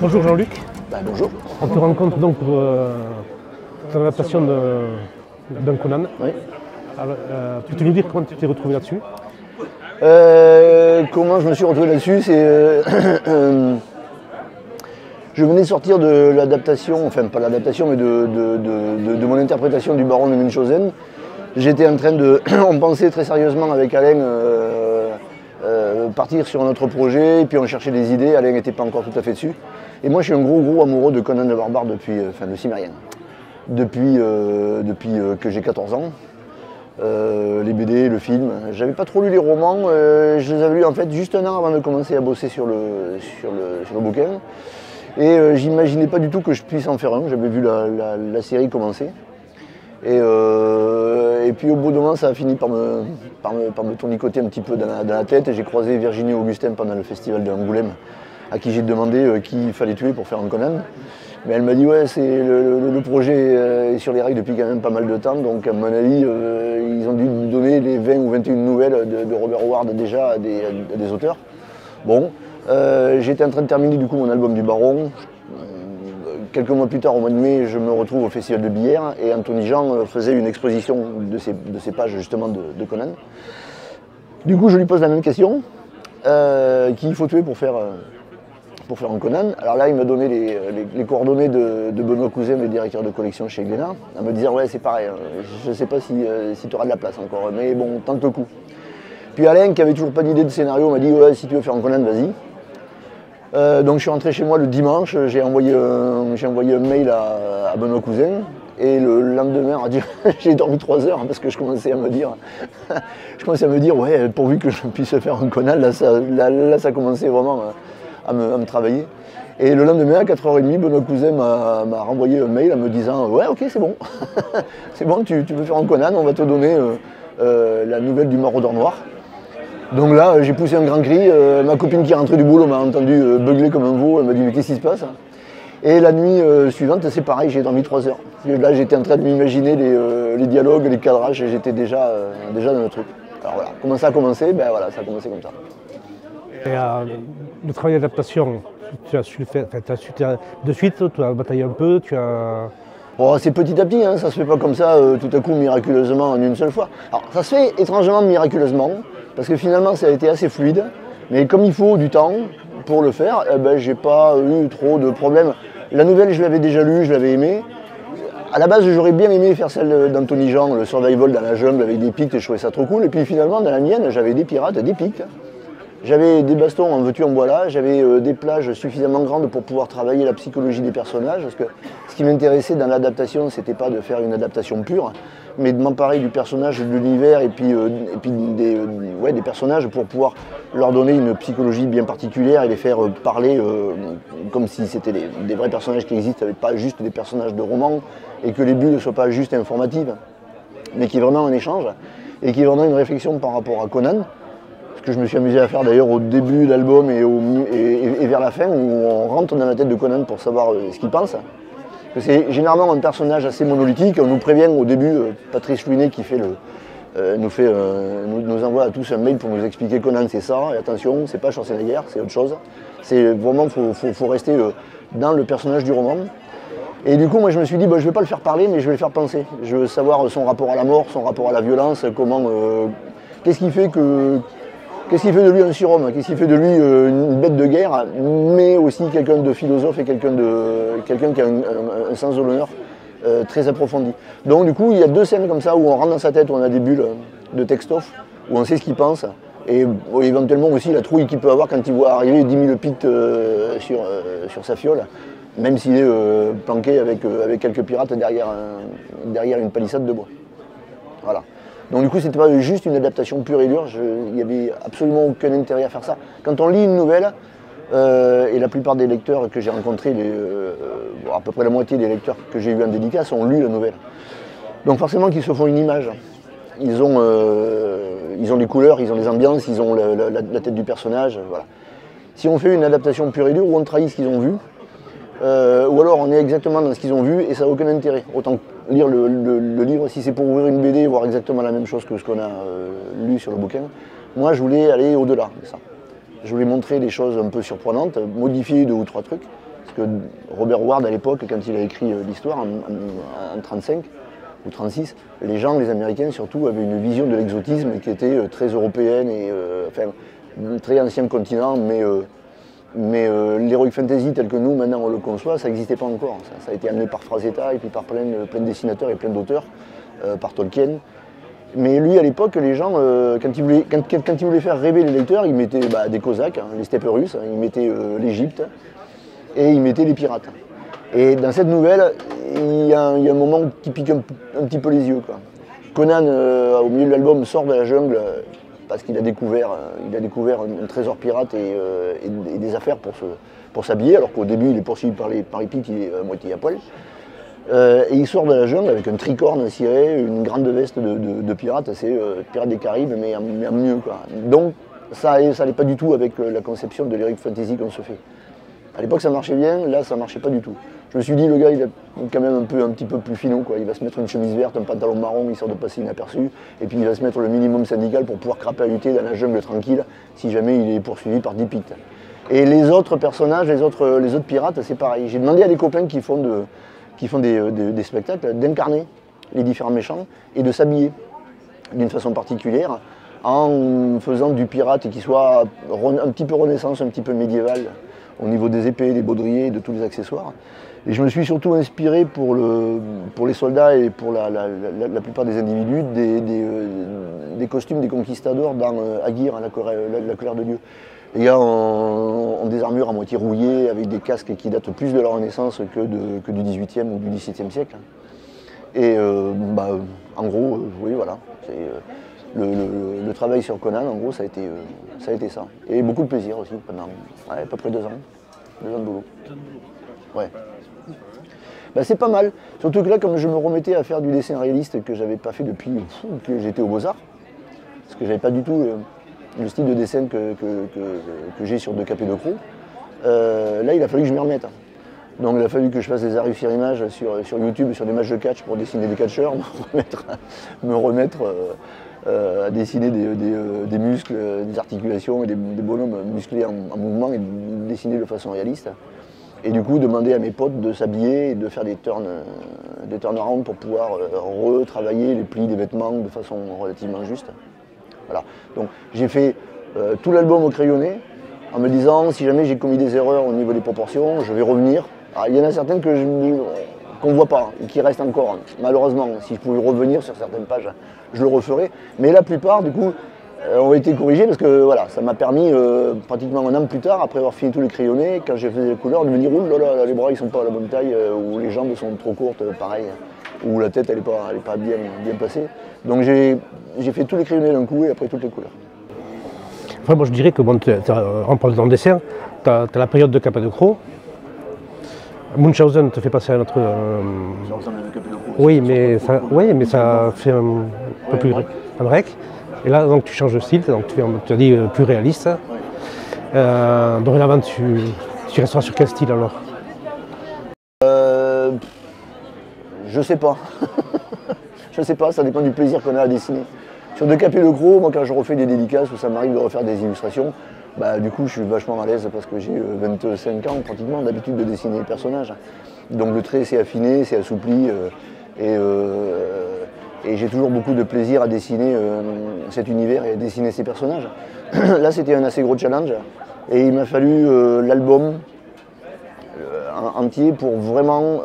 Bonjour Jean-Luc. Bonjour. On te rencontre donc pour ton adaptation d'un Conan. Oui. Alors, peux-tu nous dire comment tu t'es retrouvé là-dessus? Comment je me suis retrouvé là-dessus, c'est je venais de sortir de l'adaptation, enfin pas l'adaptation, mais de mon interprétation du Baron de Munchausen. J'étais en train de, on pensait très sérieusement avec Alain partir sur un autre projet, et puis on cherchait des idées. Alain n'était pas encore tout à fait dessus. Et moi je suis un gros amoureux de Conan le Barbare depuis, de Cimmérien, depuis que j'ai 14 ans. Les BD, le film. J'avais pas trop lu les romans, je les avais lus en fait juste un an avant de commencer à bosser sur le bouquin. Et j'imaginais pas du tout que je puisse en faire un, j'avais vu la série commencer. Et puis au bout d'un moment ça a fini par me tournicoter un petit peu dans la tête. Et j'ai croisé Virginie Augustin pendant le festival d'Angoulême, à qui j'ai demandé qui il fallait tuer pour faire un Conan. Mais elle m'a dit ouais, c'est le projet est sur les rails depuis quand même pas mal de temps, donc à mon avis ils ont dû nous donner les 20 ou 21 nouvelles de Robert Howard déjà à des auteurs. Bon, j'étais en train de terminer du coup mon album du Baron. Quelques mois plus tard, au mois de mai, je me retrouve au Festival de Billère et Anthony Jean faisait une exposition de ces pages justement de Conan. Du coup je lui pose la même question, qui il faut tuer pour faire un Conan. Alors là, il m'a donné les coordonnées de Benoît Cousin, le directeur de collection chez Glénat, à me dire ouais c'est pareil, je ne sais pas si tu auras de la place encore, mais bon, tente le coup. Puis Alain, qui avait toujours pas d'idée de scénario, m'a dit ouais, si tu veux faire un Conan, vas-y. Donc je suis rentré chez moi le dimanche, j'ai envoyé un mail à Benoît Cousin, et le lendemain, j'ai dormi 3 heures parce que je commençais à me dire ouais, pourvu que je puisse faire un Conan, là ça commençait vraiment à me travailler. Et le lendemain, à 4h30, Benoît Cousin m'a renvoyé un mail en me disant ouais, ok, c'est bon, c'est bon, tu veux faire un Conan, on va te donner la nouvelle du Maraudeur Noir. Donc là, j'ai poussé un grand cri. Ma copine qui est rentrée du boulot m'a entendu beugler comme un veau. Elle m'a dit mais qu'est-ce qui se passe? Et la nuit suivante, c'est pareil, j'ai dormi 3 heures. Et là, j'étais en train de m'imaginer les dialogues, les cadrages, et j'étais déjà dans le truc. Alors voilà, comment ça a commencé? Ben voilà, ça a commencé comme ça. Et le travail d'adaptation, tu as su le faire, de suite, tu as bataillé un peu, Oh, c'est petit à petit, hein, ça se fait pas comme ça tout à coup miraculeusement en une seule fois. Alors ça se fait étrangement miraculeusement, parce que finalement ça a été assez fluide, mais comme il faut du temps pour le faire, j'ai pas eu trop de problèmes. La nouvelle je l'avais déjà lue, je l'avais aimée. À la base j'aurais bien aimé faire celle d'Anthony Jean, le survival dans la jungle avec des pics, et je trouvais ça trop cool. Et puis finalement dans la mienne j'avais des pirates, des pics. J'avais des bastons en veux-tu en voilà, j'avais des plages suffisamment grandes pour pouvoir travailler la psychologie des personnages, parce que ce qui m'intéressait dans l'adaptation, c'était pas de faire une adaptation pure, mais de m'emparer du personnage, de l'univers, et puis des personnages pour pouvoir leur donner une psychologie bien particulière et les faire parler comme si c'était des vrais personnages qui existent, pas juste des personnages de roman, et que les bulles ne soient pas juste informatives, mais qu'il y ait vraiment un échange, et qu'il y ait vraiment une réflexion par rapport à Conan. Que je me suis amusé à faire d'ailleurs au début de l'album et vers la fin, où on rentre dans la tête de Conan pour savoir ce qu'il pense. C'est généralement un personnage assez monolithique. On nous prévient au début, Patrice Luinet qui nous envoie à tous un mail pour nous expliquer Conan c'est ça, et attention, c'est pas Schwarzenegger, c'est autre chose. C'est vraiment, faut rester dans le personnage du roman. Et du coup, moi je me suis dit, je ne vais pas le faire parler, mais je vais le faire penser. Je veux savoir son rapport à la mort, son rapport à la violence, qu'est-ce qui fait de lui un surhomme? Qu'est-ce qui fait de lui une bête de guerre, mais aussi quelqu'un de philosophe et quelqu'un qui a un sens de l'honneur très approfondi. Donc du coup, il y a 2 scènes comme ça où on rentre dans sa tête, où on a des bulles de textoff, où on sait ce qu'il pense, et éventuellement aussi la trouille qu'il peut avoir quand il voit arriver 10 000 pits sur sa fiole, même s'il est planqué avec quelques pirates derrière une palissade de bois. Voilà. Donc du coup, c'était pas juste une adaptation pure et dure, il n'y avait absolument aucun intérêt à faire ça. Quand on lit une nouvelle, et la plupart des lecteurs que j'ai rencontrés, à peu près la moitié des lecteurs que j'ai eu en dédicace ont lu la nouvelle. Donc forcément qu'ils se font une image. Ils ont les couleurs, ils ont les ambiances, ils ont la tête du personnage, voilà. Si on fait une adaptation pure et dure, où on trahit ce qu'ils ont vu, ou alors on est exactement dans ce qu'ils ont vu et ça n'a aucun intérêt. Autant lire le livre, si c'est pour ouvrir une BD et voir exactement la même chose que ce qu'on a lu sur le bouquin. Moi je voulais aller au-delà de ça. Je voulais montrer des choses un peu surprenantes, modifier 2 ou 3 trucs. que Robert Ward, à l'époque, quand il a écrit l'histoire, en 35 ou 36, les gens, les Américains surtout, avaient une vision de l'exotisme qui était très européenne et enfin, un très ancien continent, mais l'heroic fantasy tel que nous, maintenant, on le conçoit, ça n'existait pas encore. Ça a été amené par Frazetta et puis par plein de dessinateurs et plein d'auteurs, par Tolkien. Mais lui, à l'époque, les gens, quand il voulait faire rêver les lecteurs, il mettait des Cosaques, hein, les steppes russes, il mettait l'Égypte et il mettait les pirates. Et dans cette nouvelle, il y a un moment qui pique un petit peu les yeux, quoi. Conan, au milieu de l'album, sort de la jungle parce qu'il a découvert un trésor pirate et des affaires pour s'habiller, alors qu'au début, il est poursuivi par les pites, il est à moitié à poil. Et il sort de la jungle avec un tricorne ciré, une grande veste de pirate, c'est Pirates des Caraïbes, mais en mieux, quoi. Donc ça n'allait pas du tout avec la conception de l'heroic fantasy qu'on se fait. À l'époque ça marchait bien, là ça marchait pas du tout. Je me suis dit, le gars il est quand même un petit peu plus finot, quoi. Il va se mettre une chemise verte, un pantalon marron, histoire de passer inaperçu, et puis il va se mettre le minimum syndical pour pouvoir crapahuter dans la jungle tranquille, si jamais il est poursuivi par 10 pites. Et les autres personnages, les autres pirates, c'est pareil. J'ai demandé à des copains qui font des spectacles d'incarner les différents méchants et de s'habiller d'une façon particulière en faisant du pirate qui soit un petit peu renaissance, un petit peu médiéval au niveau des épées, des baudriers, de tous les accessoires. Et je me suis surtout inspiré pour les soldats et pour la plupart des individus des costumes des conquistadors dans Aguirre, la colère de Dieu. Les gars ont des armures à moitié rouillées, avec des casques qui datent plus de la Renaissance que du XVIIIe ou du XVIIe siècle. Et en gros, oui, voilà. Le travail sur Conan, en gros, ça a été ça. Et beaucoup de plaisir aussi pendant à peu près 2 ans. 2 ans de boulot. Ouais. C'est pas mal. Surtout que là, comme je me remettais à faire du dessin réaliste que j'avais pas fait depuis que j'étais aux Beaux-Arts, parce que j'avais pas du tout le style de dessin que j'ai sur 2 capés de croc, là il a fallu que je m'y remette. Donc il a fallu que je fasse des arrêts sur image sur YouTube, sur des matchs de catch pour dessiner des catcheurs, me remettre à dessiner des muscles, des articulations et des bonhommes musclés en mouvement et de dessiner de façon réaliste. Et du coup demander à mes potes de s'habiller et de faire des turnarounds pour pouvoir retravailler les plis des vêtements de façon relativement juste. Voilà. Donc j'ai fait tout l'album au crayonné en me disant si jamais j'ai commis des erreurs au niveau des proportions, je vais revenir. Alors, il y en a certaines qu'on ne voit pas, qui restent encore. Malheureusement, si je pouvais revenir sur certaines pages, je le referais. Mais la plupart, du coup, ont été corrigées parce que voilà, ça m'a permis pratiquement 1 an plus tard, après avoir fini tous les crayonnés, quand j'ai fait les couleurs, de me dire ouh là là, les bras ils sont pas à la bonne taille, ou les jambes sont trop courtes, pareil, ou la tête elle est pas bien placée. Donc j'ai fait tous les crayonnés d'un coup et après toutes les couleurs. Enfin, moi je dirais que bon, en parlant de dessin, tu as la période de Capa de Croc. Munchausen te fait passer à notre. Oui, mais ça fait un peu plus un break. Et là, donc, tu changes de style, donc tu as dit plus réaliste. Dorénavant, tu resteras sur quel style alors? Je sais pas. Je sais pas, ça dépend du plaisir qu'on a à dessiner. Sur 2 capés de gros, moi quand je refais des dédicaces ou ça m'arrive de refaire des illustrations, du coup je suis vachement à l'aise parce que j'ai 25 ans pratiquement d'habitude de dessiner les personnages. Donc le trait s'est affiné, s'est assoupli et j'ai toujours beaucoup de plaisir à dessiner cet univers et à dessiner ces personnages. Là c'était un assez gros challenge et il m'a fallu l'album entier pour vraiment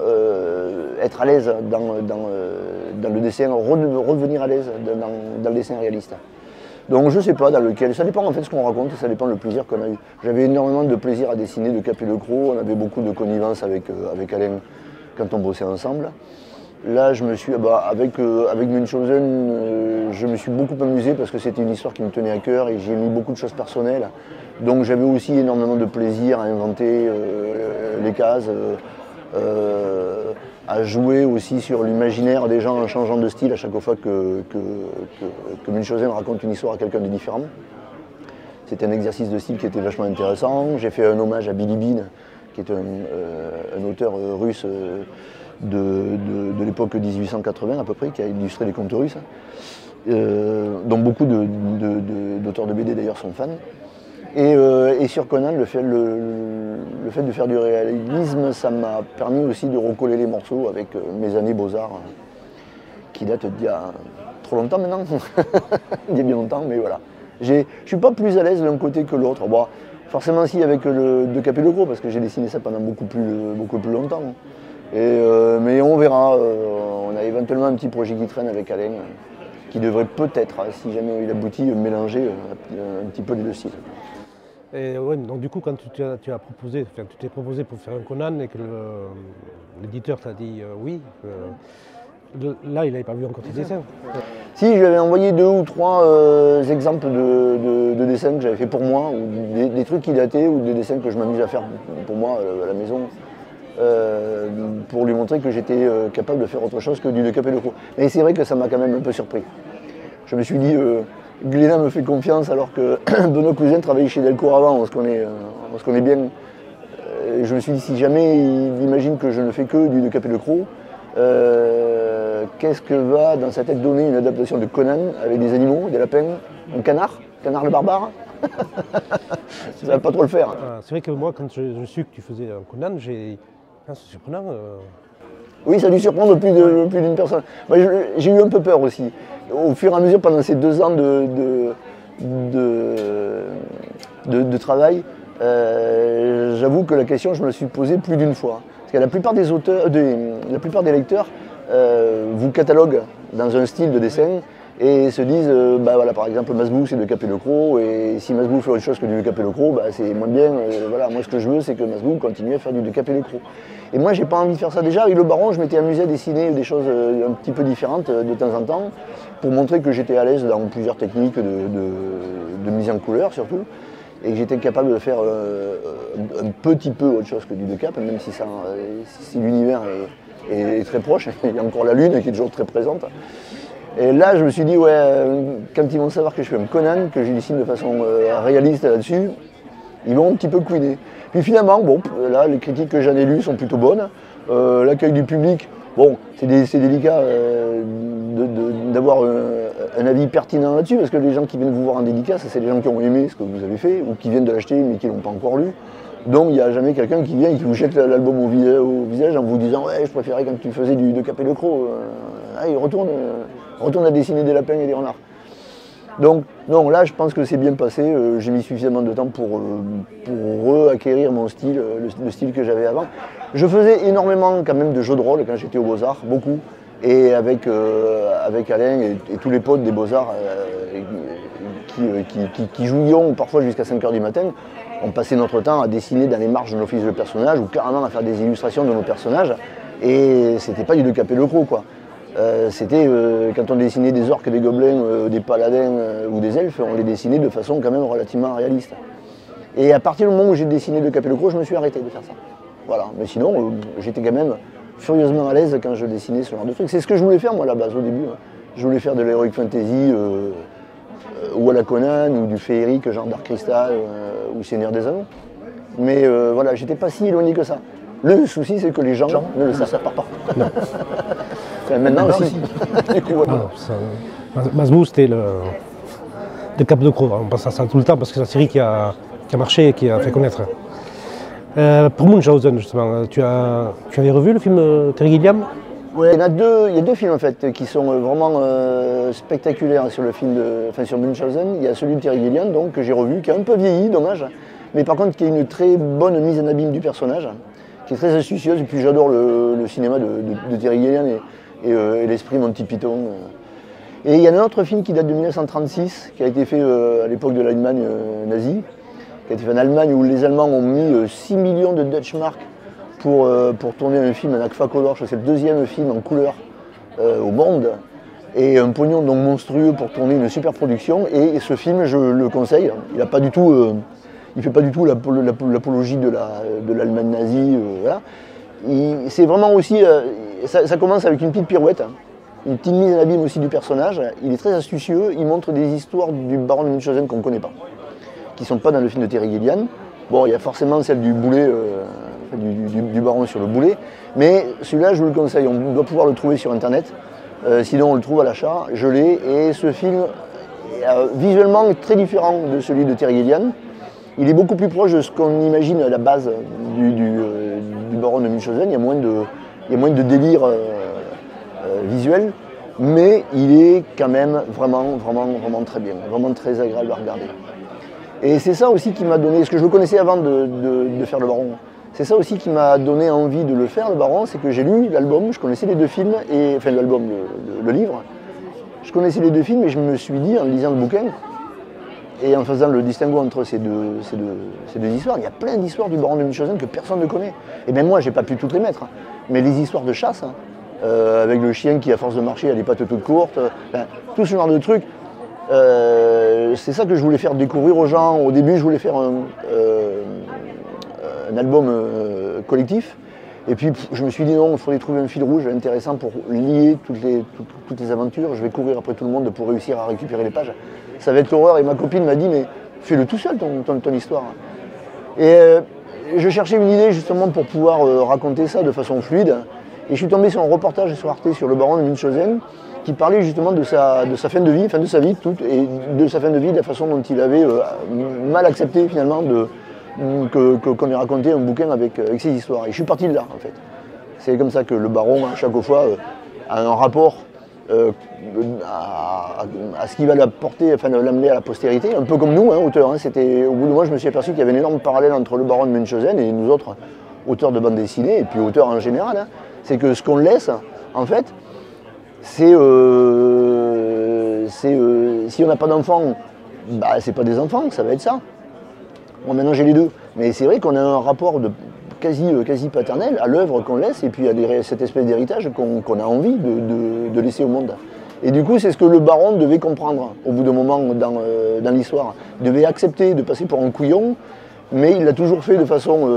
être à l'aise dans le dessin, revenir à l'aise dans le dessin réaliste. Donc je sais pas dans lequel, ça dépend en fait de ce qu'on raconte, ça dépend le plaisir qu'on a eu. J'avais énormément de plaisir à dessiner de Cap et de Croc, on avait beaucoup de connivence avec Alain quand on bossait ensemble. Là je me suis, avec Munchausen, je me suis beaucoup amusé parce que c'était une histoire qui me tenait à cœur et j'ai mis beaucoup de choses personnelles. Donc j'avais aussi énormément de plaisir à inventer les cases, à jouer aussi sur l'imaginaire des gens en changeant de style à chaque fois que Munchausen raconte une histoire à quelqu'un de différent. C'était un exercice de style qui était vachement intéressant. J'ai fait un hommage à Billy Bean, qui est un auteur russe de l'époque 1880 à peu près, qui a illustré les contes russes, dont beaucoup d'auteurs de BD d'ailleurs sont fans. Et sur Conan, le fait de faire du réalisme, ça m'a permis aussi de recoller les morceaux avec mes années Beaux-Arts, qui datent d'il y a trop longtemps maintenant, il y a bien longtemps, mais voilà. Je ne suis pas plus à l'aise d'un côté que l'autre. Bon, forcément si avec le De Cap et Le Gros, parce que j'ai dessiné ça pendant beaucoup plus longtemps. Mais on verra, on a éventuellement un petit projet qui traîne avec Alain, qui devrait peut-être, si jamais il aboutit, mélanger un petit peu les deux styles. Et ouais, donc du coup, quand tu as proposé, enfin, tu t'es proposé pour faire un Conan et que l'éditeur t'a dit oui, là, il n'avait pas vu encore tes dessins. Si, je lui avais envoyé 2 ou 3 exemples de dessins que j'avais fait pour moi, ou des trucs qui dataient, ou des dessins que je m'amuse à faire pour moi à la maison, pour lui montrer que j'étais capable de faire autre chose que du De Cap et Le Gros. Et c'est vrai que ça m'a quand même un peu surpris. Je me suis dit, Glénat me fait confiance alors que Benoît Cousin travaillait chez Delcourt avant, on se connaît bien. Je me suis dit, si jamais il imagine que je ne fais que du De Cap et Le Gros, qu'est-ce que va dans sa tête donner une adaptation de Conan avec des animaux, des lapins, un canard le barbare? Ça va pas trop le faire. C'est vrai que moi, quand je su que tu faisais un Conan, c'est surprenant. Oui, ça a dû surprendre plus d'une personne. Moi, j'ai eu un peu peur aussi. Au fur et à mesure, pendant ces 2 ans de travail, j'avoue que la question, je me la suis posée plus d'une fois. Parce que la plupart des auteurs, la plupart des lecteurs vous cataloguent dans un style de dessin et se disent, bah voilà, par exemple, Masbou c'est De Cap et Le Gros, et si Masbou fait autre chose que du De Cap et Le Gros, bah, c'est moins bien. Voilà, moi ce que je veux, c'est que Masbou continue à faire du De Cap et Le Gros. Et moi, j'ai pas envie de faire ça. Déjà, avec Le Baron, je m'étais amusé à dessiner des choses un petit peu différentes de temps en temps, pour montrer que j'étais à l'aise dans plusieurs techniques de mise en couleur surtout, et que j'étais capable de faire un petit peu autre chose que du De Cap, même si l'univers est très proche. Il y a encore la Lune qui est toujours très présente. Et là, je me suis dit, ouais, quand ils vont savoir que je fais un Conan, que je dessine de façon réaliste là-dessus, ils vont un petit peu couiner. Puis finalement, bon, là, les critiques que j'en ai lues sont plutôt bonnes. L'accueil du public, bon, c'est délicat d'avoir un avis pertinent là-dessus, parce que les gens qui viennent vous voir en dédicace, c'est les gens qui ont aimé ce que vous avez fait, ou qui viennent de l'acheter mais qui ne l'ont pas encore lu. Donc il n'y a jamais quelqu'un qui vient et qui vous jette l'album au visage en vous disant « Ouais, je préférais quand tu faisais du De Cap et Le Gros. Allez, retourne à dessiner des lapins et des renards. » Donc non, là je pense que c'est bien passé, j'ai mis suffisamment de temps pour re-acquérir mon style, le style que j'avais avant. Je faisais énormément quand même de jeux de rôle quand j'étais aux Beaux-Arts, beaucoup. Et avec Alain et tous les potes des Beaux-Arts qui jouions parfois jusqu'à 5 h du matin, on passait notre temps à dessiner dans les marges de nos fiches de personnages ou carrément à faire des illustrations de nos personnages. Et c'était pas du De Cap et Le Gros, quoi. C'était quand on dessinait des orques, des gobelins, des paladins ou des elfes, on les dessinait de façon quand même relativement réaliste. Et à partir du moment où j'ai dessiné De Cap et Le Gros, je me suis arrêté de faire ça. Voilà. Mais sinon, j'étais quand même furieusement à l'aise quand je dessinais ce genre de trucs. C'est ce que je voulais faire moi à la base au début. Je voulais faire de l'heroic fantasy ou à la Conan ou du féerique genre Dark Crystal ou Seigneur des Anneaux. Mais voilà, j'étais pas si éloigné que ça. Le souci c'est que les gens ne le savent pas. Enfin, maintenant aussi. Masbou c'était le De Cap et Le Gros. On pense à ça tout le temps parce que c'est la série qui a marché et qui a fait connaître. Pour Munchausen, justement, tu avais revu le film Terry Gilliam? Ouais, il y a 2 films en fait qui sont vraiment spectaculaires sur le film sur Munchausen. Il y a celui de Terry Gilliam donc, que j'ai revu, qui a un peu vieilli, dommage, mais par contre qui a une très bonne mise en abîme du personnage, qui est très astucieuse, et puis j'adore le cinéma de Terry Gilliam et l'esprit Monty Python. Et il y a un autre film qui date de 1936, qui a été fait à l'époque de l'Allemagne nazie, qui a été fait en Allemagne où les Allemands ont mis 6 millions de Deutsche Mark pour tourner un film en Agfacolor. C'est le 2e film en couleur au monde. Et un pognon donc monstrueux pour tourner une super production. Et ce film, je le conseille. Il ne fait pas du tout l'apologie de l'Allemagne nazie. Voilà. C'est vraiment aussi... ça commence avec une petite pirouette. Une petite mise en abîme aussi du personnage. Il est très astucieux. Il montre des histoires du baron de Munchausen qu'on ne connaît pas, qui ne sont pas dans le film de Terry Gilliam. Bon, il y a forcément celle du boulet, du baron sur le boulet, mais celui-là, je vous le conseille, on doit pouvoir le trouver sur Internet, sinon on le trouve à l'achat, je l'ai, et ce film, visuellement, est très différent de celui de Terry Gilliam, il est beaucoup plus proche de ce qu'on imagine à la base du baron de Munchausen. Il y a moins de délire visuel, mais il est quand même vraiment très bien, vraiment très agréable à regarder. Et c'est ça aussi qui m'a donné, parce que je le connaissais avant de faire le baron, c'est ça aussi qui m'a donné envie de le faire, le baron, c'est que j'ai lu l'album, je connaissais les deux films, enfin l'album, le livre, je connaissais les deux films et je me suis dit en lisant le bouquin, et en faisant le distinguo entre ces deux histoires, il y a plein d'histoires du baron de Munchausen que personne ne connaît. Et même moi, j'ai pas pu toutes les mettre. Mais les histoires de chasse, avec le chien qui, à force de marcher, a les pattes toutes courtes, tout ce genre de trucs, c'est ça que je voulais faire découvrir aux gens. Au début, je voulais faire un album collectif. Et puis, je me suis dit non, il faudrait trouver un fil rouge intéressant pour lier toutes les aventures. Je vais courir après tout le monde pour réussir à récupérer les pages. Ça va être l'horreur. Et ma copine m'a dit, mais fais-le tout seul, ton histoire. Et je cherchais une idée justement pour pouvoir raconter ça de façon fluide. Et je suis tombé sur un reportage sur Arte sur le baron de Munchausen qui parlait justement de sa fin de vie, enfin de sa vie toute, et de sa fin de vie, de la façon dont il avait mal accepté finalement qu'on ait raconté un bouquin avec ses histoires. Et je suis parti de là en fait. C'est comme ça que le baron, à chaque fois, a un rapport à ce qui va l'apporter, enfin l'amener à la postérité, un peu comme nous, auteurs. Au bout de moi, je me suis aperçu qu'il y avait un énorme parallèle entre le baron de Munchausen et nous autres auteurs de bande dessinée, et puis auteurs en général. C'est que ce qu'on laisse, en fait, c'est si on n'a pas d'enfants, bah, c'est pas des enfants, ça va être ça. Bon, maintenant j'ai les deux, mais c'est vrai qu'on a un rapport de quasi paternel à l'œuvre qu'on laisse et puis à cette espèce d'héritage qu'on a envie de laisser au monde. Et du coup, c'est ce que le baron devait comprendre au bout d'un moment dans l'histoire. Il devait accepter de passer pour un couillon, mais il l'a toujours fait de façon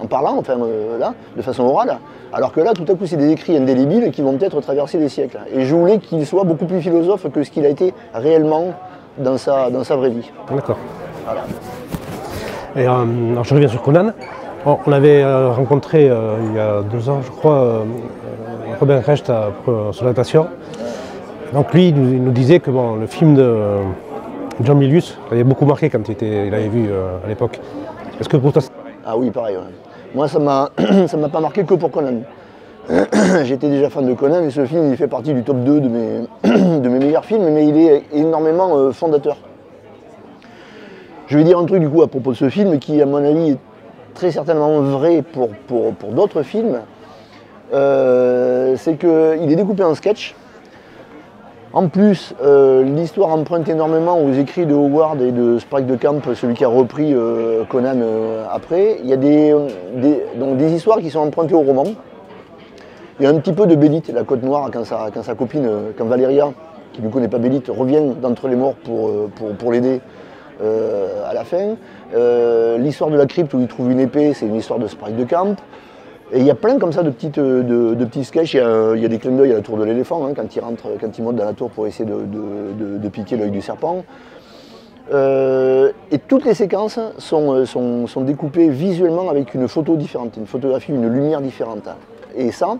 en parlant, enfin là, de façon orale. Alors que là, tout à coup, c'est des écrits indélébiles qui vont peut-être traverser les siècles. Et je voulais qu'il soit beaucoup plus philosophe que ce qu'il a été réellement dans sa vraie vie. D'accord. Voilà. Et alors je reviens sur Conan. On avait rencontré il y a 2 ans, je crois, Robin Recht sur l'adaptation. Donc lui, il nous disait que bon, le film de John Milius l'avait beaucoup marqué quand il l'avait vu à l'époque. Est-ce que pour toi... Ah oui, pareil. Ouais. Moi, ça m'a pas marqué que pour Conan. J'étais déjà fan de Conan et ce film, il fait partie du top 2 de mes meilleurs films, mais il est énormément fondateur. Je vais dire un truc du coup à propos de ce film qui, à mon avis, est très certainement vrai pour d'autres films. C'est qu'il est découpé en sketch. En plus, l'histoire emprunte énormément aux écrits de Howard et de Spike de Camp, celui qui a repris Conan après. Il y a donc des histoires qui sont empruntées au roman. Il y a un petit peu de Bélite, la Côte Noire, quand sa copine, quand Valéria, qui du coup n'est pas Bélite, revient d'entre les morts pour l'aider à la fin. L'histoire de la crypte où il trouve une épée, c'est une histoire de Spike de Camp. Et il y a plein comme ça de petits sketchs. Il y a des clins d'œil à la tour de l'éléphant, quand il monte dans la tour pour essayer de piquer l'œil du serpent. Et toutes les séquences sont découpées visuellement avec une photo différente, une photographie, une lumière différente. Et ça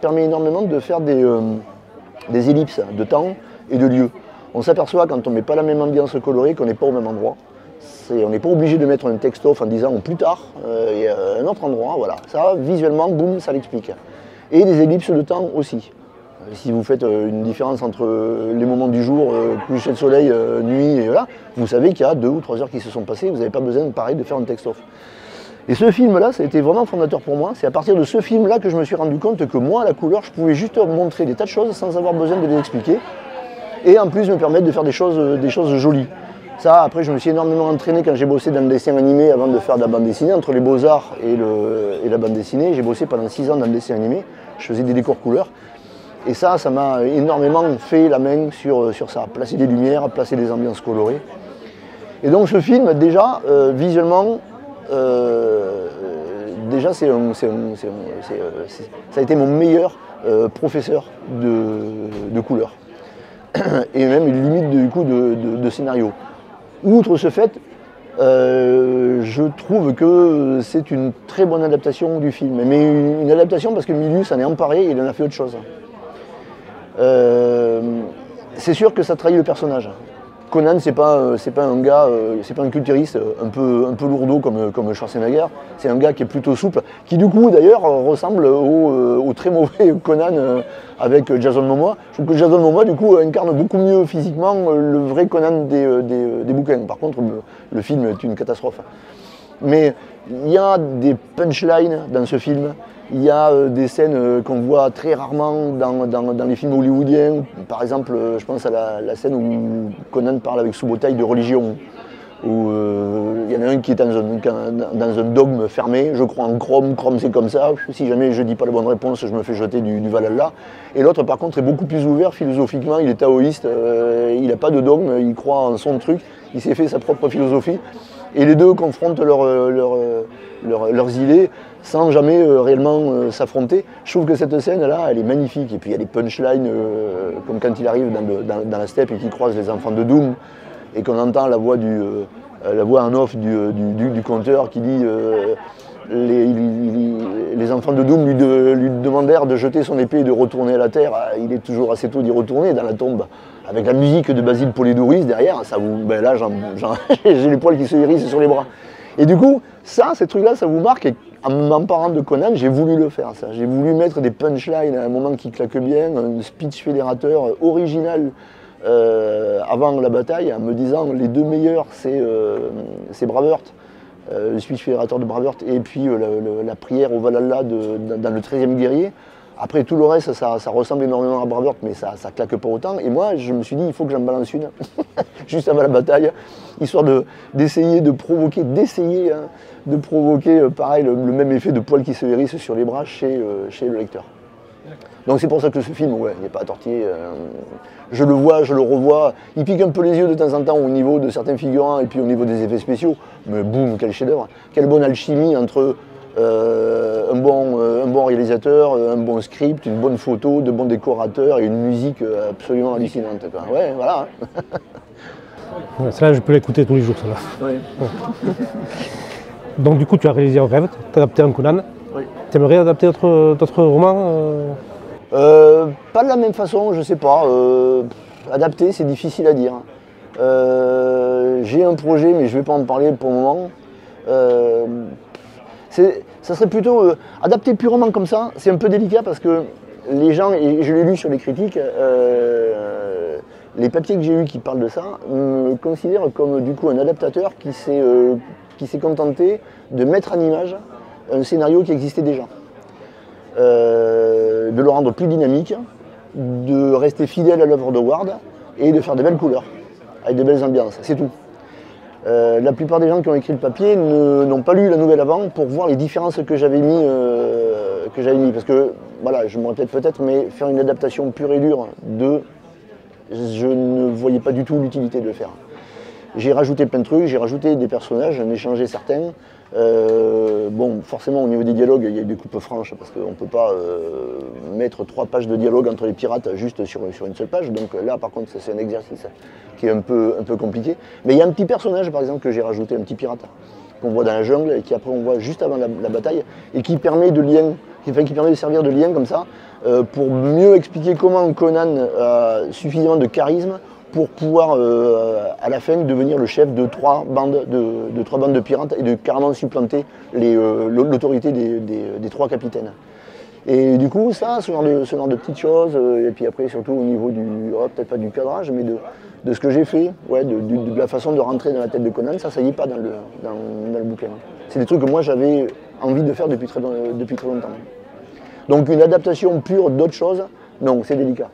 permet énormément de faire des ellipses de temps et de lieu. On s'aperçoit quand on ne met pas la même ambiance colorée qu'on n'est pas au même endroit. On n'est pas obligé de mettre un texte-off en disant plus tard, il y a un autre endroit, voilà. Ça, visuellement, boum, ça l'explique. Et des ellipses de temps aussi. Si vous faites une différence entre les moments du jour, coucher de soleil, nuit, et voilà, vous savez qu'il y a 2 ou 3 heures qui se sont passées, vous n'avez pas besoin, pareil, de faire un texte-off. Et ce film-là, ça a été vraiment fondateur pour moi. C'est à partir de ce film-là que je me suis rendu compte que moi, à la couleur, je pouvais juste montrer des tas de choses sans avoir besoin de les expliquer. Et en plus me permettre de faire des choses jolies. Ça, après, je me suis énormément entraîné quand j'ai bossé dans le dessin animé avant de faire de la bande dessinée. Entre les beaux-arts et la bande dessinée, j'ai bossé pendant 6 ans dans le dessin animé. Je faisais des décors couleurs. Et ça m'a énormément fait la main sur ça. Placer des lumières, placer des ambiances colorées. Et donc ce film, déjà, visuellement, déjà, ça a été mon meilleur professeur de couleurs. Et même une limite du coup de scénario. Outre ce fait, je trouve que c'est une très bonne adaptation du film. Mais une adaptation parce que Milius en est emparé et il en a fait autre chose. C'est sûr que ça trahit le personnage. Conan, c'est pas un gars, c'est pas un culturiste un peu lourdeau comme Schwarzenegger. C'est un gars qui est plutôt souple, qui du coup d'ailleurs ressemble au très mauvais Conan avec Jason Momoa. Je trouve que Jason Momoa du coup incarne beaucoup mieux physiquement le vrai Conan des bouquins. Par contre, le film est une catastrophe. Mais il y a des punchlines dans ce film. Il y a des scènes qu'on voit très rarement dans les films hollywoodiens. Par exemple, je pense à la scène où Conan parle avec Subotai de religion. Où il y en a un qui est dans un dogme fermé, je crois en Chrome c'est comme ça. Si jamais je ne dis pas la bonne réponse, je me fais jeter du Valhalla. Et l'autre, par contre, est beaucoup plus ouvert philosophiquement. Il est taoïste, il n'a pas de dogme, il croit en son truc. Il s'est fait sa propre philosophie. Et les deux confrontent leurs idées sans jamais réellement s'affronter. Je trouve que cette scène-là, elle est magnifique. Et puis il y a des punchlines, comme quand il arrive dans la steppe et qu'il croise les enfants de Doom, et qu'on entend la voix en off du conteur qui dit les enfants de Doom lui demandèrent de jeter son épée et de retourner à la terre. Il est toujours assez tôt d'y retourner dans la tombe. Avec la musique de Basile Polidoris derrière, ça vous, ben là j'ai les poils qui se hérissent sur les bras. Et du coup, ces trucs-là, ça vous marque. Et en m'emparant de Conan, j'ai voulu le faire, ça. J'ai voulu mettre des punchlines à un moment qui claque bien, un speech fédérateur original avant la bataille, en me disant les deux meilleurs, c'est Braveheart, le speech fédérateur de Braveheart, et puis la prière au Valhalla dans le 13e guerrier. Après, tout le reste, ça ressemble énormément à Braveheart, mais ça claque pas autant. Et moi, je me suis dit, il faut que j'en balance une, juste avant la bataille, histoire d'essayer de provoquer, pareil, le même effet de poils qui se hérissent sur les bras chez le lecteur. Donc c'est pour ça que ce film, ouais, il n'est pas à tortiller. Je le vois, je le revois. Il pique un peu les yeux de temps en temps au niveau de certains figurants et puis au niveau des effets spéciaux. Mais boum, quel chef-d'œuvre. Quelle bonne alchimie entre un bon réalisateur, un bon script, une bonne photo, de bons décorateurs et une musique absolument hallucinante, quoi. Ouais, voilà. Ouais, celle-là, je peux l'écouter tous les jours, celle-là. Ouais. Donc du coup, tu as réalisé un rêve, tu as adapté un Conan. Oui. Tu aimerais adapter d'autres romans Pas de la même façon, je sais pas. Adapter, c'est difficile à dire. J'ai un projet, mais je ne vais pas en parler pour le moment. Ça serait plutôt adapté purement comme ça, c'est un peu délicat parce que les gens, et je l'ai lu sur les critiques, les papiers que j'ai eus qui parlent de ça, me considèrent comme du coup un adaptateur qui s'est contenté de mettre en image un scénario qui existait déjà. De le rendre plus dynamique, de rester fidèle à l'œuvre de Ward et de faire de belles couleurs, avec de belles ambiances, c'est tout. La plupart des gens qui ont écrit le papier n'ont pas lu la nouvelle avant pour voir les différences que j'avais mis. Parce que, voilà, je me répète peut-être, mais faire une adaptation pure et dure je ne voyais pas du tout l'utilité de le faire. J'ai rajouté plein de trucs, j'ai rajouté des personnages, j'en ai changé certains. Bon, forcément, au niveau des dialogues, il y a des coupes franches parce qu'on ne peut pas mettre 3 pages de dialogue entre les pirates juste sur une seule page. Donc là, par contre, c'est un exercice qui est un peu compliqué. Mais il y a un petit personnage, par exemple, que j'ai rajouté, un petit pirate, qu'on voit dans la jungle et qui après on voit juste avant la bataille et qui permet qui permet de servir de lien comme ça pour mieux expliquer comment Conan a suffisamment de charisme pour pouvoir à la fin devenir le chef de 3 bandes de pirates et de carrément supplanter l'autorité des 3 capitaines. Et du coup, ce genre de petites choses, et puis après surtout au niveau peut-être pas du cadrage, mais de ce que j'ai fait, ouais, de la façon de rentrer dans la tête de Conan, ça y est pas dans le bouquin. C'est des trucs que moi j'avais envie de faire depuis très longtemps. Donc une adaptation pure d'autres choses, non, c'est délicat.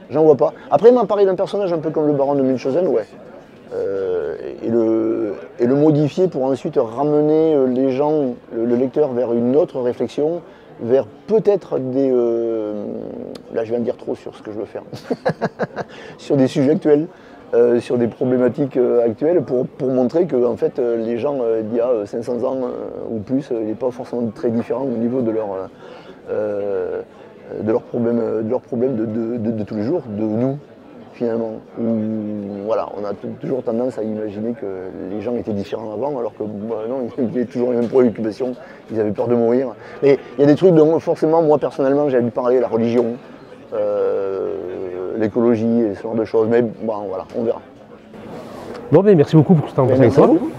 J'en vois pas. Après, m'emparer d'un personnage un peu comme le baron de Munchausen, ouais. Et le modifier pour ensuite ramener les gens, le lecteur, vers une autre réflexion, vers peut-être des... là, je viens de dire trop sur ce que je veux faire. Sur des sujets actuels, sur des problématiques actuelles, pour montrer que en fait, les gens d'il y a 500 ans ou plus, il n'est pas forcément très différent au niveau de leurs problèmes de tous les jours, de nous, finalement. Voilà, on a toujours tendance à imaginer que les gens étaient différents avant, alors que non, ils avaient toujours les mêmes préoccupations, ils avaient peur de mourir. Mais il y a des trucs dont forcément, moi personnellement, j'ai dû parler, la religion, l'écologie et ce genre de choses. Mais bon, voilà, on verra. Bon, ben merci beaucoup pour ce temps passé avec Merci à toi. vous.